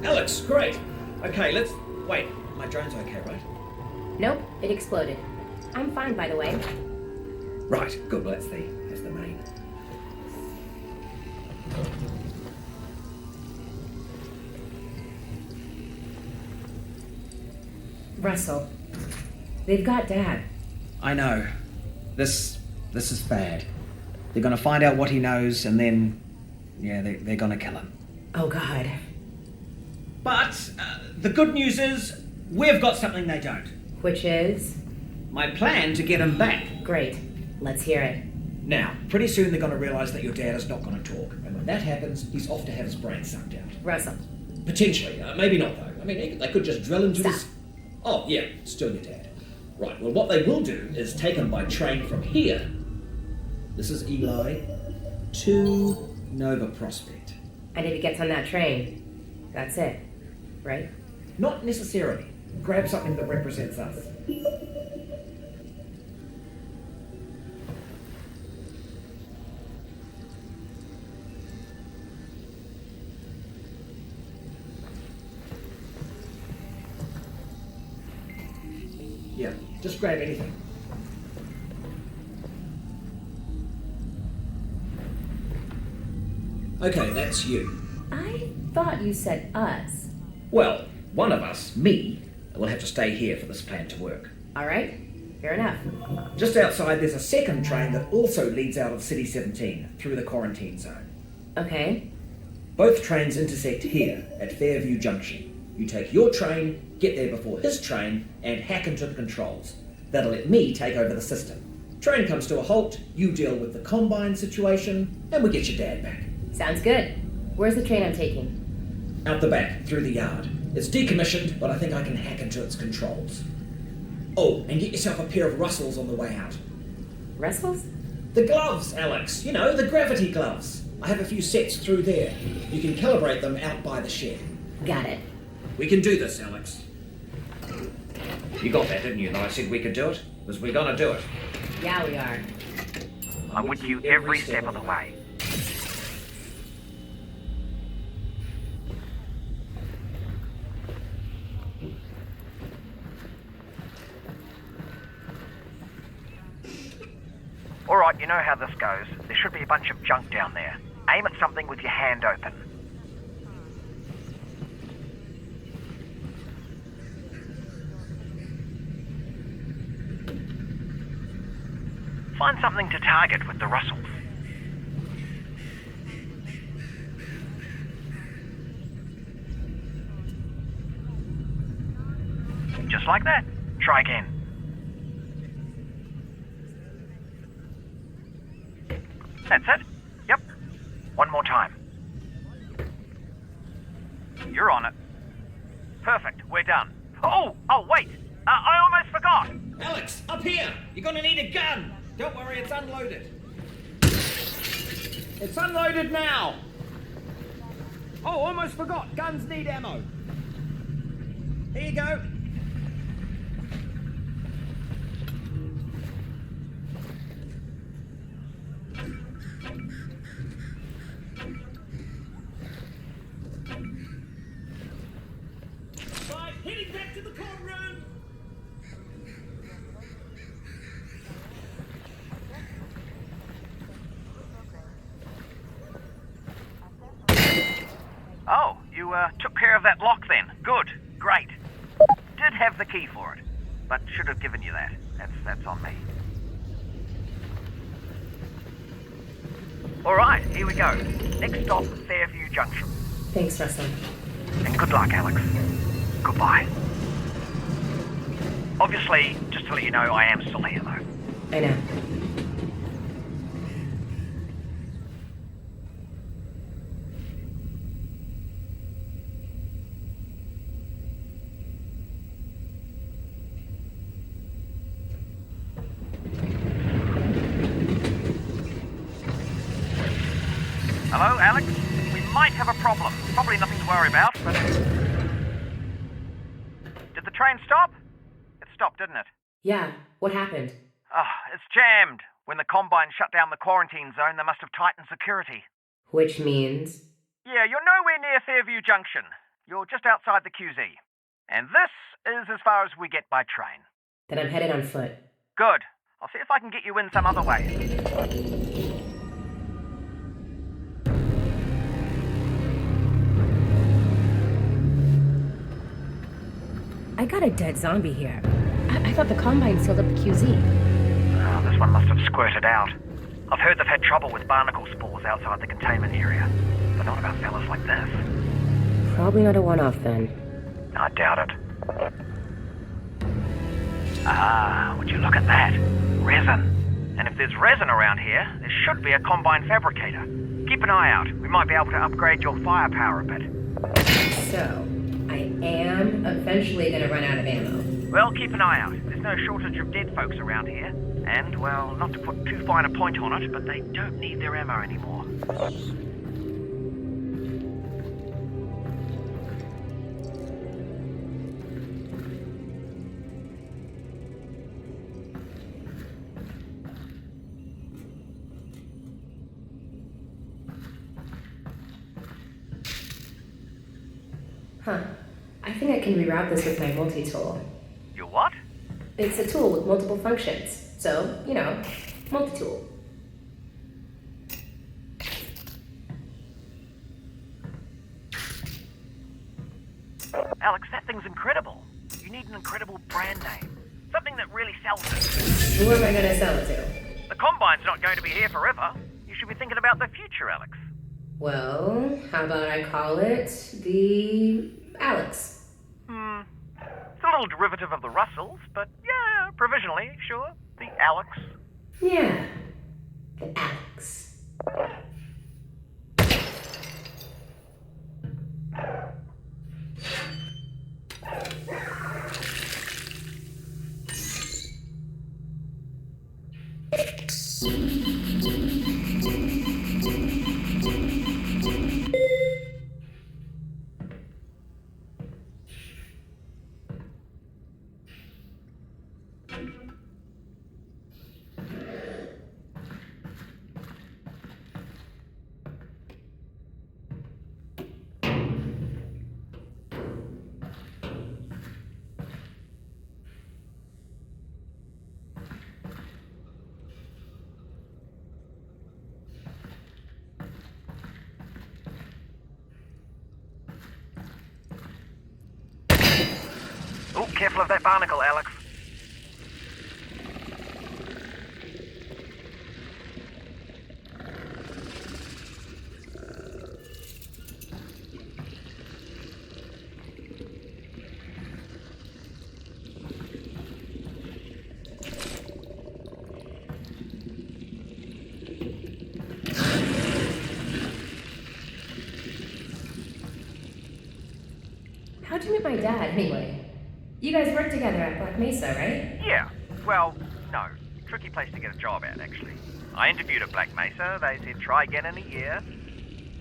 ALYX, great. Okay, let's... Wait, my drone's okay, right? Nope, it exploded. I'm fine, by the way. Right, good, well, that's the main. Russell, they've got Dad. I know. This is bad. They're gonna find out what he knows, and then... Yeah, they're gonna kill him. Oh, God. But the good news is, we've got something they don't. Which is? My plan to get him back. Great. Let's hear it. Now, pretty soon they're gonna realise that your dad is not gonna talk. And when that happens, he's off to have his brain sucked out. Russell. Potentially. Maybe not, though. I mean, they could just drill into Stop. his... Oh, yeah, still your dad. Right, well, what they will do is take him by train from here. This is Eli to Nova Prospect. And if he gets on that train, that's it, right? Not necessarily. Grab something that represents us. Yeah, just grab anything. Okay, that's you. I thought you said us. Well, one of us, me, will have to stay here for this plan to work. All right, fair enough. Just outside, there's a second train that also leads out of City 17 through the quarantine zone. Okay. Both trains intersect here at Fairview Junction. You take your train, get there before his train, and hack into the controls. That'll let me take over the system. Train comes to a halt, you deal with the Combine situation, and we get your dad back. Sounds good. Where's the train I'm taking? Out the back, through the yard. It's decommissioned, but I think I can hack into its controls. Oh, and get yourself a pair of Russells on the way out. Russells? The gloves, ALYX. You know, the gravity gloves. I have a few sets through there. You can calibrate them out by the shed. Got it. We can do this, ALYX. You got that, didn't you, that I said we could do it? Because we're gonna do it. Yeah, we are. I'm with you every step of the way. Alright, you know how this goes. There should be a bunch of junk down there. Aim at something with your hand open. Find something to target with the Russells. Just like that. Try again. That's it. Yep. One more time. You're on it. Perfect. We're done. Oh, wait. I almost forgot. ALYX, up here! You're gonna need a gun! Don't worry, it's unloaded. It's unloaded now! Oh, almost forgot. Guns need ammo. Here you go. Right, heading back to the courtroom! Oh, you took care of that lock then. Good. Great. Did have the key for it, but should have given you that. That's on me. Alright, here we go. Next stop, Fairview Junction. Thanks, Russell. And good luck, ALYX. Goodbye. Obviously, just to let you know, I am still here though. I know. Hello, ALYX? We might have a problem. Probably nothing to worry about, but... Did the train stop? It stopped, didn't it? Yeah, what happened? It's jammed. When the Combine shut down the quarantine zone, they must have tightened security. Which means? Yeah, you're nowhere near Fairview Junction. You're just outside the QZ. And this is as far as we get by train. Then I'm headed on foot. Good. I'll see if I can get you in some other way. I got a dead zombie here. I thought the Combine sealed up the QZ. Oh, this one must have squirted out. I've heard they've had trouble with barnacle spores outside the containment area. But not about fellas like this. Probably not a one-off then. I doubt it. Ah, would you look at that? Resin. And if there's resin around here, there should be a Combine fabricator. Keep an eye out. We might be able to upgrade your firepower a bit. So, I am eventually gonna run out of ammo. Well, keep an eye out. There's no shortage of dead folks around here. And, well, not to put too fine a point on it, but they don't need their ammo anymore. Huh. I think I can reroute this with my multi-tool. Your what? It's a tool with multiple functions. So, you know, multi-tool. Alex, that thing's incredible. You need an incredible brand name. Something that really sells it. Who am I gonna sell it to? The Combine's not going to be here forever. You should be thinking about the future, Alex. Well, how about I call it the ALYX? It's a little derivative of the Russells, but yeah, provisionally, sure. The ALYX. Yeah, the ALYX. Oh, careful of that barnacle, Alex. How'd you meet my dad, anyway? You guys work together at Black Mesa, right? Yeah. Well, no. Tricky place to get a job at, actually. I interviewed at Black Mesa. They said try again in a year.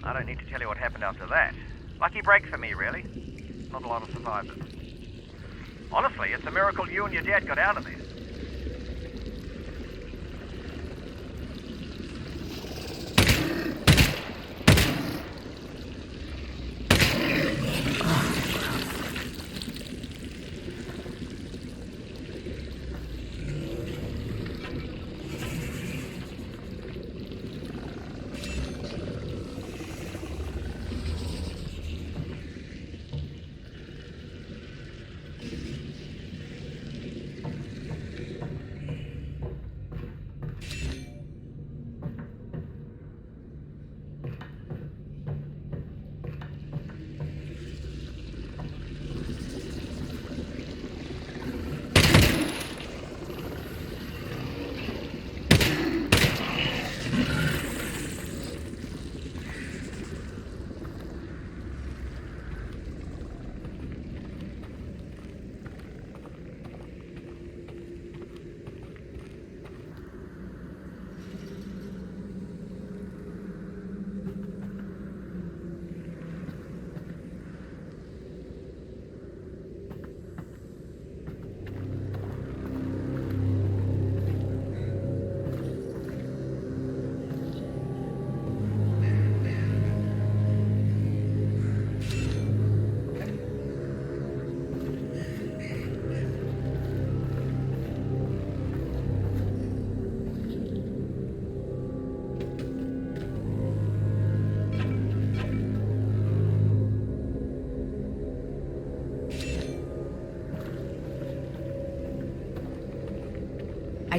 I don't need to tell you what happened after that. Lucky break for me, really. Not a lot of survivors. Honestly, it's a miracle you and your dad got out of there.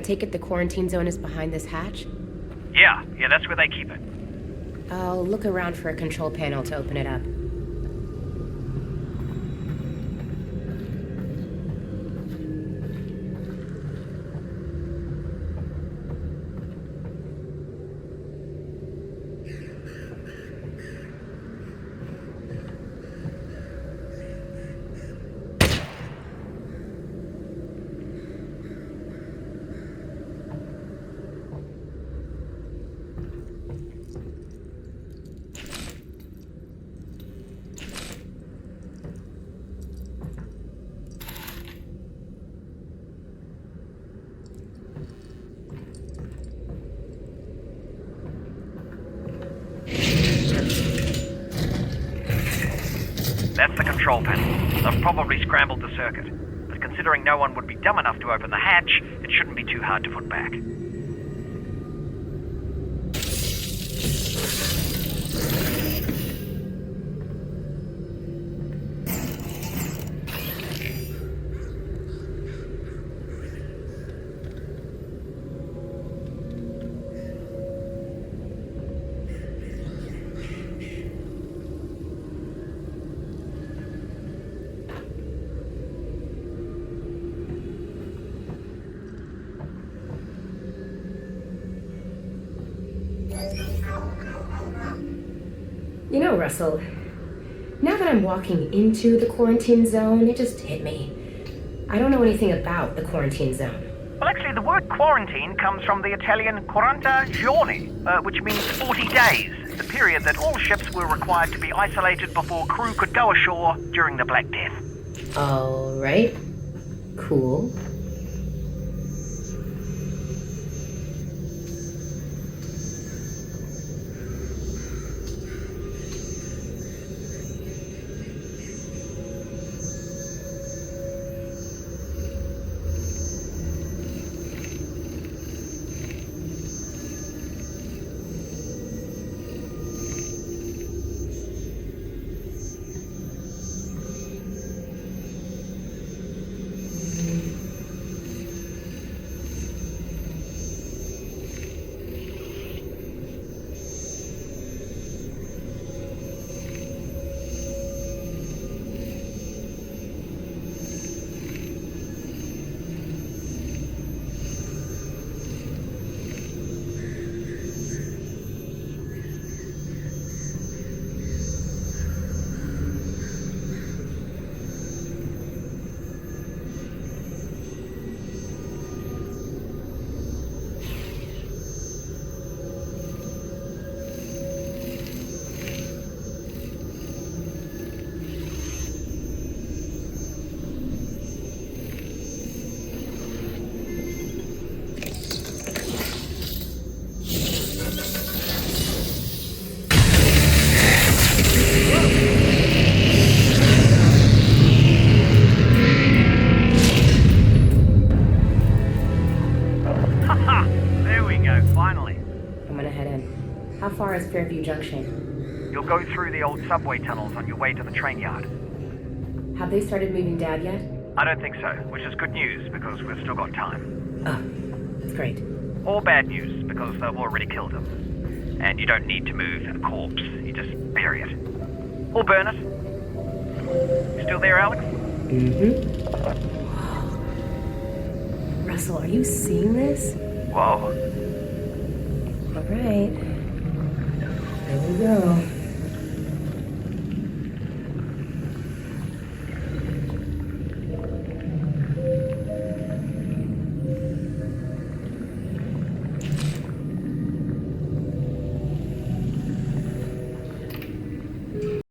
take it the quarantine zone is behind this hatch? Yeah, that's where they keep it. I'll look around for a control panel to open it up. That's the control panel. They've probably scrambled the circuit. But considering no one would be dumb enough to open the hatch, it shouldn't be too hard to put back. You know, Russell, now that I'm walking into the quarantine zone, it just hit me. I don't know anything about the quarantine zone. Well, actually, the word quarantine comes from the Italian 40 giorni, which means 40 days, the period that all ships were required to be isolated before crew could go ashore during the Black Death. All right. Cool. How far is Fairview Junction? You'll go through the old subway tunnels on your way to the train yard. Have they started moving Dad yet? I don't think so, which is good news because we've still got time. Oh, that's great. Or bad news because they've already killed him. And you don't need to move a corpse, you just bury it. Or burn it. You still there, Alex? Mm-hmm. Russell, are you seeing this? Whoa. All right. Here we go.